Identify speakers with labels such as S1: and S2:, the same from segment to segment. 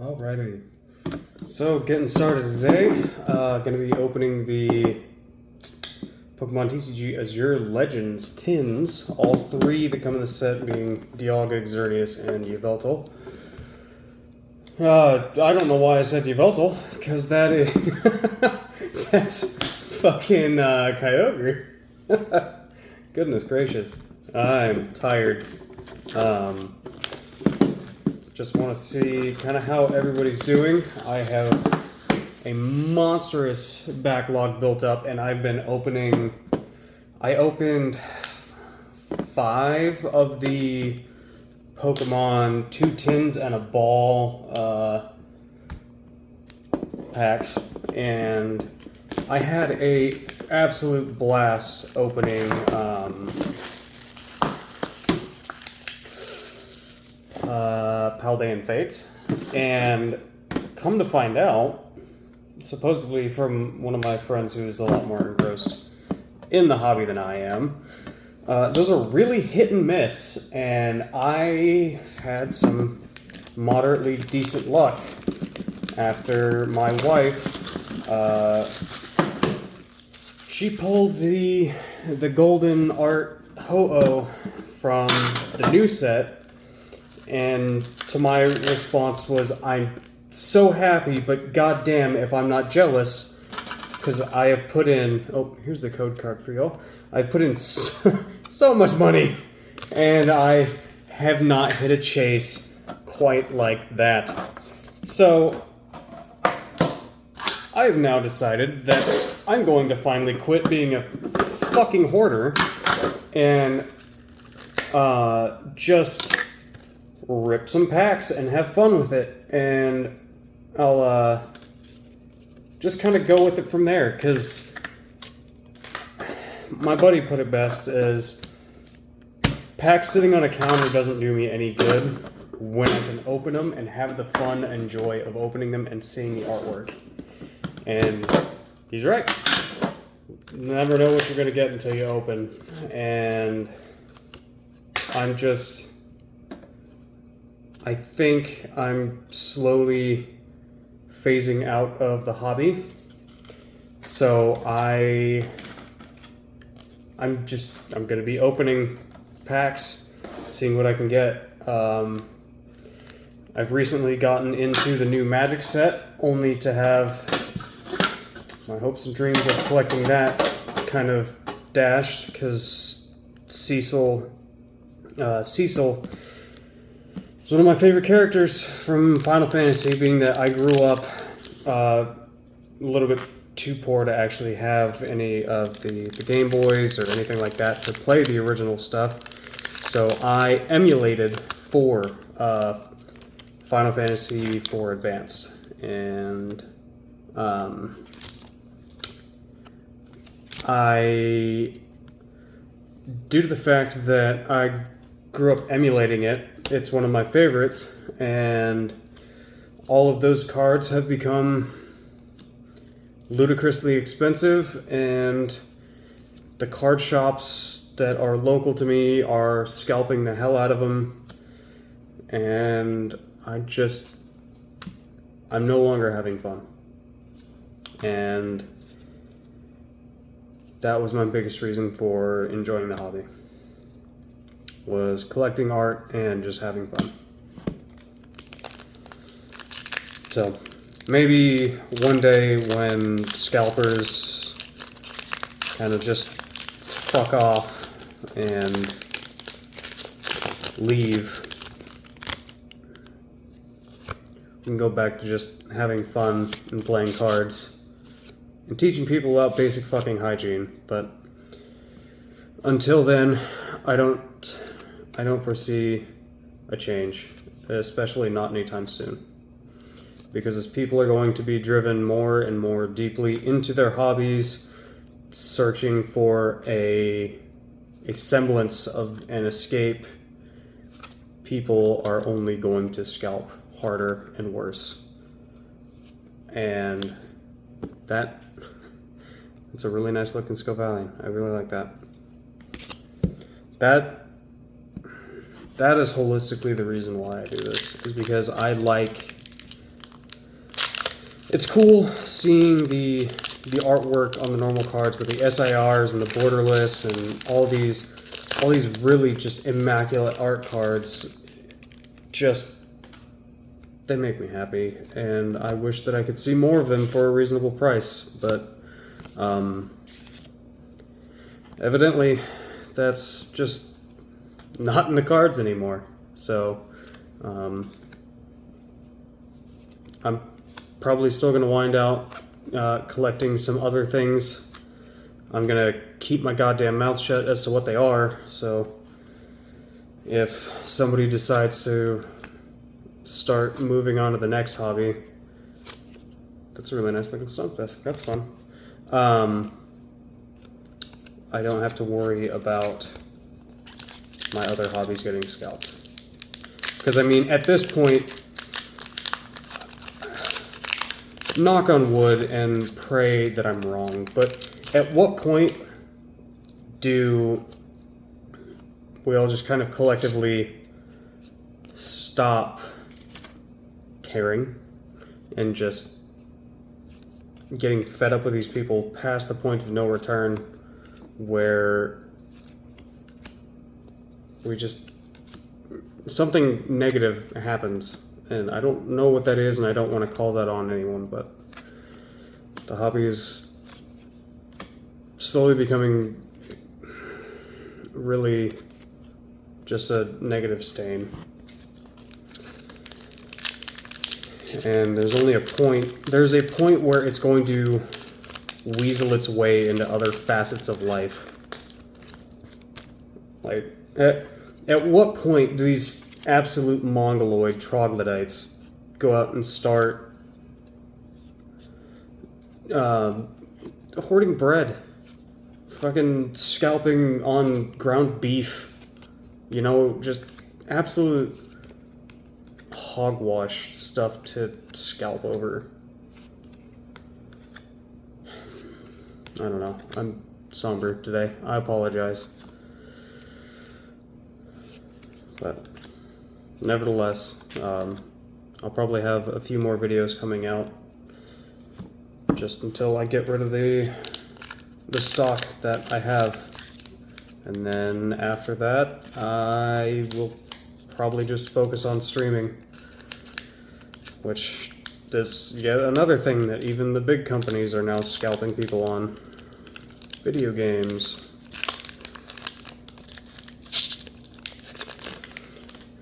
S1: Alrighty. So, getting started today, going to be opening the Pokemon TCG Azure Legends tins, all three that come in the set being Dialga, Xerneas, and Yveltal. I don't know why I said Yveltal, because that is... that's fucking Kyogre. Goodness gracious. I'm tired. Just want to see kind of how everybody's doing. I have a monstrous backlog built up, and I've been opening... I opened 5 of the Pokemon 2 tins and a ball packs, and I had a absolute blast opening Paldean Fates, and come to find out, supposedly from one of my friends who's a lot more engrossed in the hobby than I am, those are really hit and miss, and I had some moderately decent luck after my wife, she pulled the golden art Ho-Oh from the new set, and to my response was, I'm so happy, but goddamn if I'm not jealous, because I have put in, oh, here's the code card for y'all. I've put in so much money, and I have not hit a chase quite like that. So, I have now decided that I'm going to finally quit being a fucking hoarder, and just rip some packs and have fun with it, and I'll just kind of go with it from there, because my buddy put it best as packs sitting on a counter doesn't do me any good when I can open them and have the fun and joy of opening them and seeing the artwork. And he's right. Never know what you're going to get until you open, and I think I'm slowly phasing out of the hobby. So I'm going to be opening packs, seeing what I can get. I've recently gotten into the new Magic set, only to have my hopes and dreams of collecting that kind of dashed, because Cecil is one of my favorite characters from Final Fantasy, being that I grew up a little bit too poor to actually have any of the Game Boys or anything like that to play the original stuff. So I emulated 4 Final Fantasy 4 Advanced, and due to the fact that I grew up emulating it, it's one of my favorites, and all of those cards have become ludicrously expensive, and the card shops that are local to me are scalping the hell out of them, and I'm no longer having fun. And that was my biggest reason for enjoying the hobby, was collecting art and just having fun. So maybe one day when scalpers kind of just fuck off and leave, we can go back to just having fun and playing cards and teaching people about basic fucking hygiene. But until then, I don't foresee a change, especially not anytime soon. Because as people are going to be driven more and more deeply into their hobbies, searching for a semblance of an escape, people are only going to scalp harder and worse. And it's a really nice looking Scovalian. I really like that. That is holistically the reason why I do this, is because I like it's cool seeing the artwork on the normal cards with the SIRs and the borderless and all these really just immaculate art cards. Just, they make me happy, and I wish that I could see more of them for a reasonable price, but evidently that's just not in the cards anymore. So I'm probably still going to wind out collecting some other things. I'm going to keep my goddamn mouth shut as to what they are, so if somebody decides to start moving on to the next hobby, that's a really nice looking Stunfest. That's fun. I don't have to worry about my other hobbies getting scalped. Because, I mean, at this point, knock on wood and pray that I'm wrong, but at what point do we all just kind of collectively stop caring and just getting fed up with these people past the point of no return, where we just, something negative happens, and I don't know what that is, and I don't want to call that on anyone, but the hobby is slowly becoming really just a negative stain. And there's a point where it's going to weasel its way into other facets of life. Like, at what point do these absolute mongoloid troglodytes go out and start hoarding bread, fucking scalping on ground beef, you know, just absolute hogwash stuff to scalp over? I don't know. I'm somber today. I apologize. But nevertheless, I'll probably have a few more videos coming out just until I get rid of the stock that I have. And then after that, I will probably just focus on streaming, which is yet another thing that even the big companies are now scalping people on. Video games.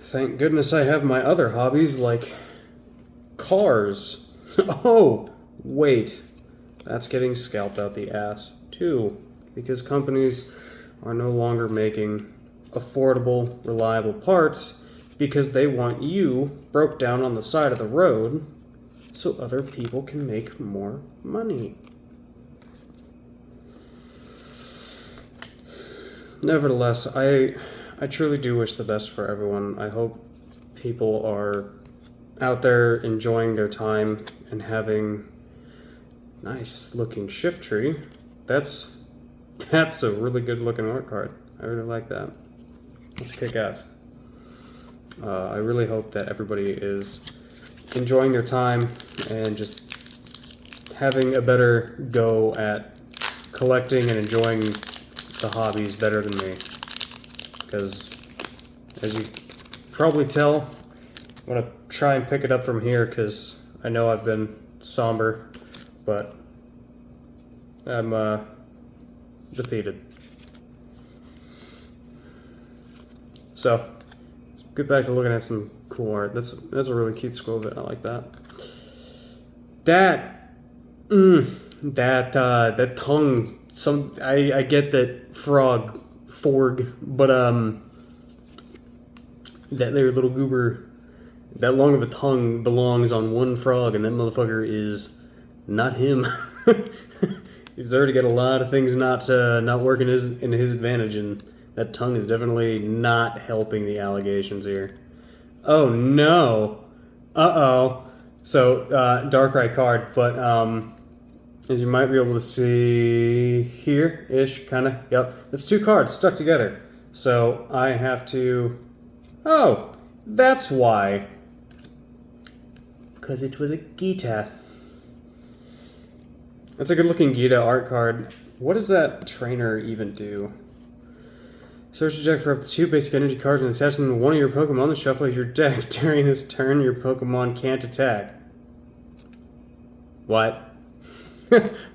S1: Thank goodness I have my other hobbies, like cars. Oh, wait. That's getting scalped out the ass, too, because companies are no longer making affordable, reliable parts because they want you broke down on the side of the road so other people can make more money. Nevertheless, I truly do wish the best for everyone. I hope people are out there enjoying their time and having nice looking shift tree. That's a really good looking art card. I really like that. Let's kick ass. I really hope that everybody is enjoying their time and just having a better go at collecting and enjoying the hobbies better than me. Because, as you probably tell, I'm going to try and pick it up from here because I know I've been somber, but I'm defeated. So, let's get back to looking at some cool art. That's a really cute scroll bit. I like that. That tongue. I get that forg, but that there little goober, that long of a tongue belongs on one frog, and that motherfucker is not him. He's already got a lot of things not working in his advantage, and that tongue is definitely not helping the allegations here. Oh no. Uh-oh. So, Darkrai card, but as you might be able to see here-ish, kind of, yep. It's two cards stuck together. So I have to... Oh, that's why. Because it was a guitar. That's a good looking Gita art card. What does that trainer even do? Search your deck for up to 2 basic energy cards and attach them to one of your Pokemon to shuffle your deck. During this turn, your Pokemon can't attack. What?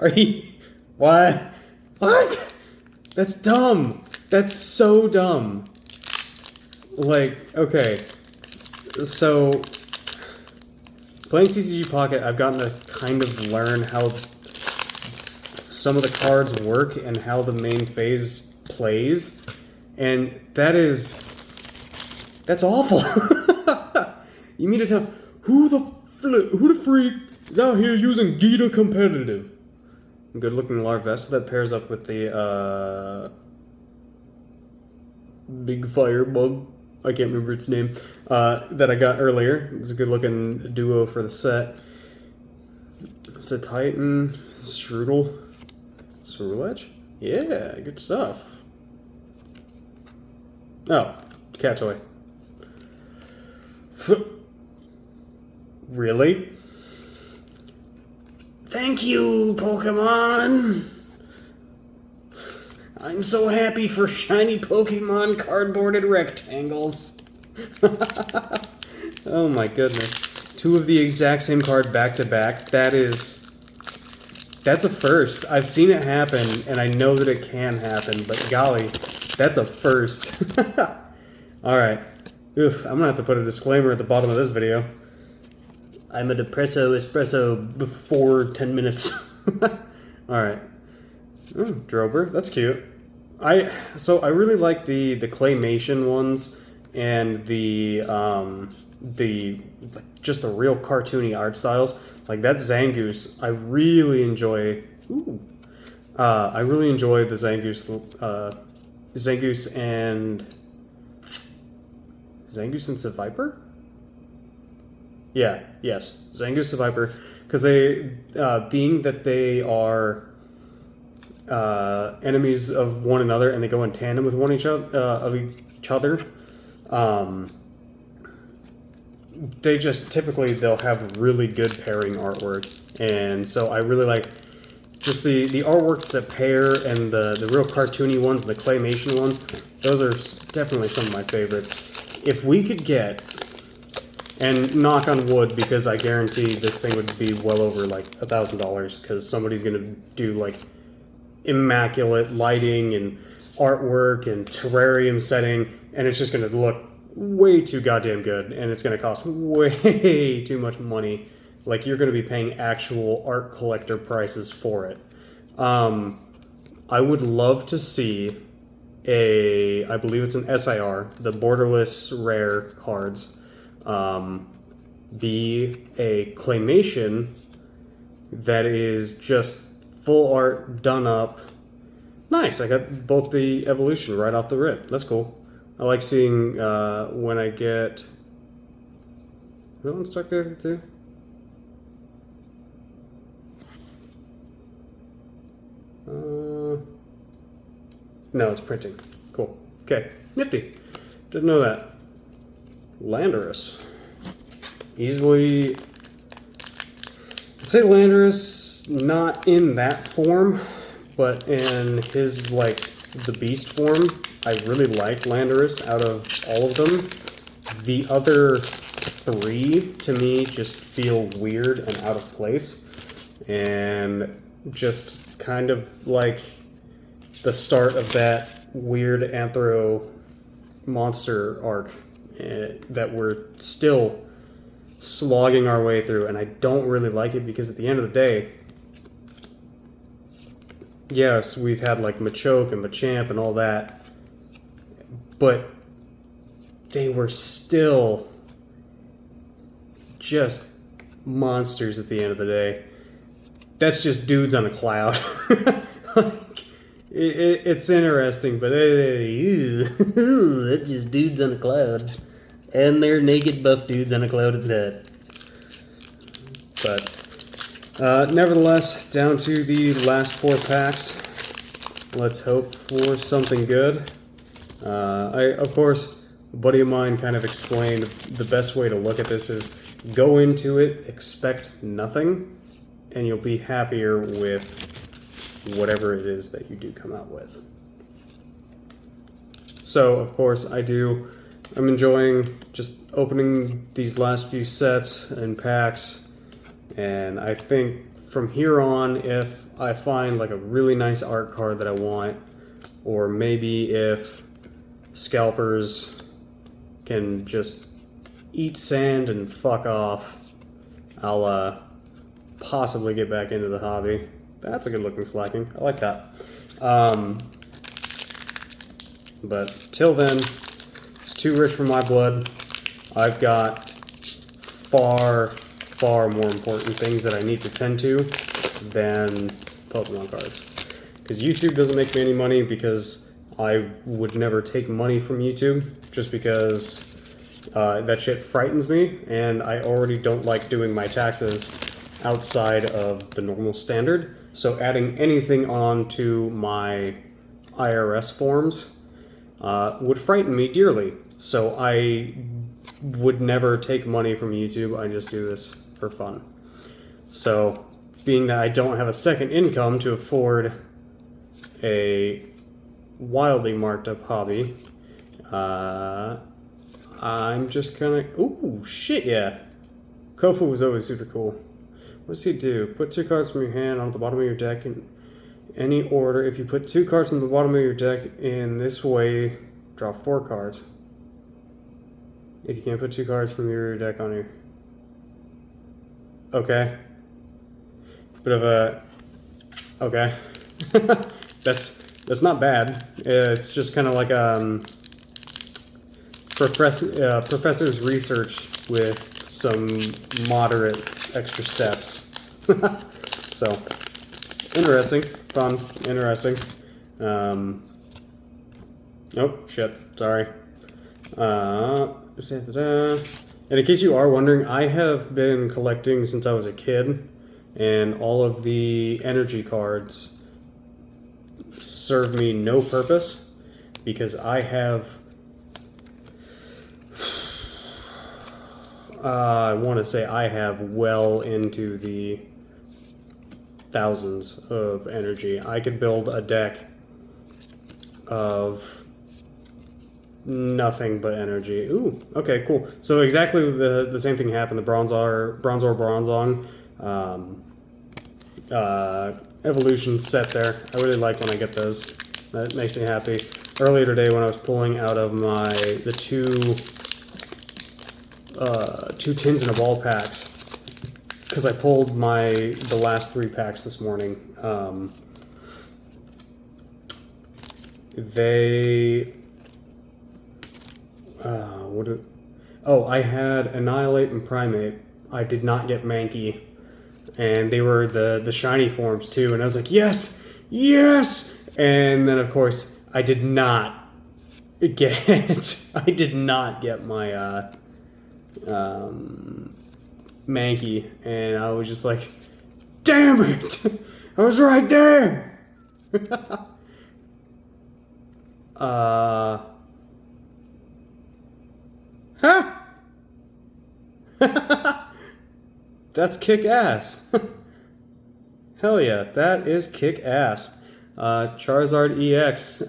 S1: Are you... What? What? That's dumb. That's so dumb. Like, okay. So, playing TCG Pocket, I've gotten to kind of learn how some of the cards work and how the main phase plays. And that's awful. You mean to tell who the freak is out here using Gita competitive? Good looking Larvesta that pairs up with the big firebug. I can't remember its name. That I got earlier. It's a good looking duo for the set. It's a Titan, Strudel, Swirledge. Yeah, good stuff. Oh, cat toy. Really? Thank you, Pokemon! I'm so happy for shiny Pokemon cardboarded rectangles. Oh my goodness. 2 of the exact same card back to back. That's a first. I've seen it happen, and I know that it can happen, but golly, that's a first. Alright. Oof, I'm gonna have to put a disclaimer at the bottom of this video. I'm a depresso espresso before 10 minutes. Alright. Oh, Drober, that's cute. So I really like the claymation ones and just the real cartoony art styles. Like that Zangoose, I really enjoy. I really enjoy the Zangoose and Seviper? Yeah, yes, Zangoose Seviper, because they, being that they are enemies of one another and they go in tandem with each other, they just typically they'll have really good pairing artwork, and so I really like just the artworks that pair and the real cartoony ones, the claymation ones. Those are definitely some of my favorites. If we could get, and knock on wood, because I guarantee this thing would be well over like $1,000, because somebody's gonna do like immaculate lighting and artwork and terrarium setting, and it's just gonna look way too goddamn good, and it's gonna cost way too much money. Like, you're gonna be paying actual art collector prices for it. I would love to see I believe it's an SIR, the borderless rare cards, be a claymation that is just full art done up. Nice, I got both the evolution right off the rip. That's cool. I like seeing when I get... That one's stuck there too? No, it's printing. Cool. Okay, nifty. Didn't know that. Landorus. Easily... I'd say Landorus not in that form, but in his, like, the beast form. I really like Landorus out of all of them. The other 3, to me, just feel weird and out of place. And just kind of like the start of that weird anthro monster arc that we're still slogging our way through, and I don't really like it because at the end of the day, yes, we've had like Machoke and Machamp and all that, but they were still just monsters at the end of the day. That's just dudes on a cloud. Like, it's interesting, but that's just dudes on a cloud. And they're naked buff dudes on a cloud at that. But, nevertheless, down to the last 4 packs. Let's hope for something good. Of course, a buddy of mine kind of explained the best way to look at this is go into it, expect nothing, and you'll be happier with whatever it is that you do come out with. So, of course, I'm enjoying just opening these last few sets and packs, and I think from here on, if I find like a really nice art card that I want, or maybe if scalpers can just eat sand and fuck off, I'll possibly get back into the hobby. That's a good looking slacking. I like that. But till then, it's too rich for my blood. I've got far, far more important things that I need to tend to than Pokemon cards. Because YouTube doesn't make me any money, because I would never take money from YouTube, just because that shit frightens me, and I already don't like doing my taxes outside of the normal standard. So adding anything onto my IRS forms would frighten me dearly. So I would never take money from YouTube. I just do this for fun. So being that I don't have a second income to afford a wildly marked up hobby, I'm just gonna... Ooh, shit, yeah. Kofu was always super cool. What does he do? Put 2 cards from your hand on the bottom of your deck in any order. If you put 2 cards from the bottom of your deck in this way, draw 4 cards. If you can't put 2 cards from your deck on your... Okay. Bit of a... Okay. That's not bad. It's just kind of like professor's research with some moderate extra steps. So, interesting, fun, interesting. Oh, shit, sorry. And in case you are wondering, I have been collecting since I was a kid, and all of the energy cards serve me no purpose, because I have... I want to say I have well into the thousands of energy. I could build a deck of nothing but energy. Ooh, okay, cool. So exactly the same thing happened. The Bronzong evolution set there. I really like when I get those. That makes me happy. Earlier today, when I was pulling out of the two tins in a ball packs, because I pulled the last 3 packs this morning. I had Annihilate and Primate. I did not get Mankey, and they were the shiny forms too. And I was like, yes, yes. And then of course I did not get my Mankey, and I was just like, damn it, I was right there. That's kick ass. Hell yeah, that is kick ass. Charizard EX,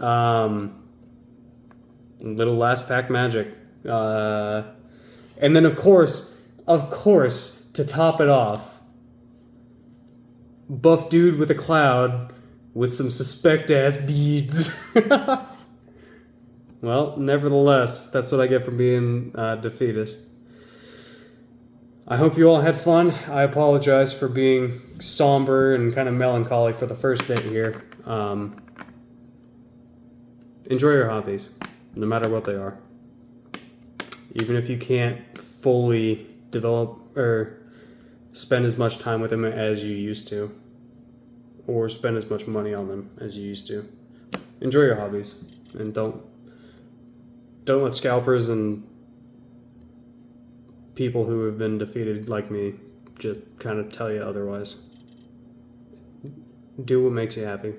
S1: little last pack magic. And then of course, to top it off, buff dude with a cloud with some suspect ass beads. Well, nevertheless, that's what I get for being defeatist. I hope you all had fun. I apologize for being somber and kind of melancholy for the first bit here. Enjoy your hobbies, no matter what they are. Even if you can't fully develop or spend as much time with them as you used to, or spend as much money on them as you used to. Enjoy your hobbies, and don't let scalpers and people who have been defeated like me just kind of tell you otherwise. Do what makes you happy.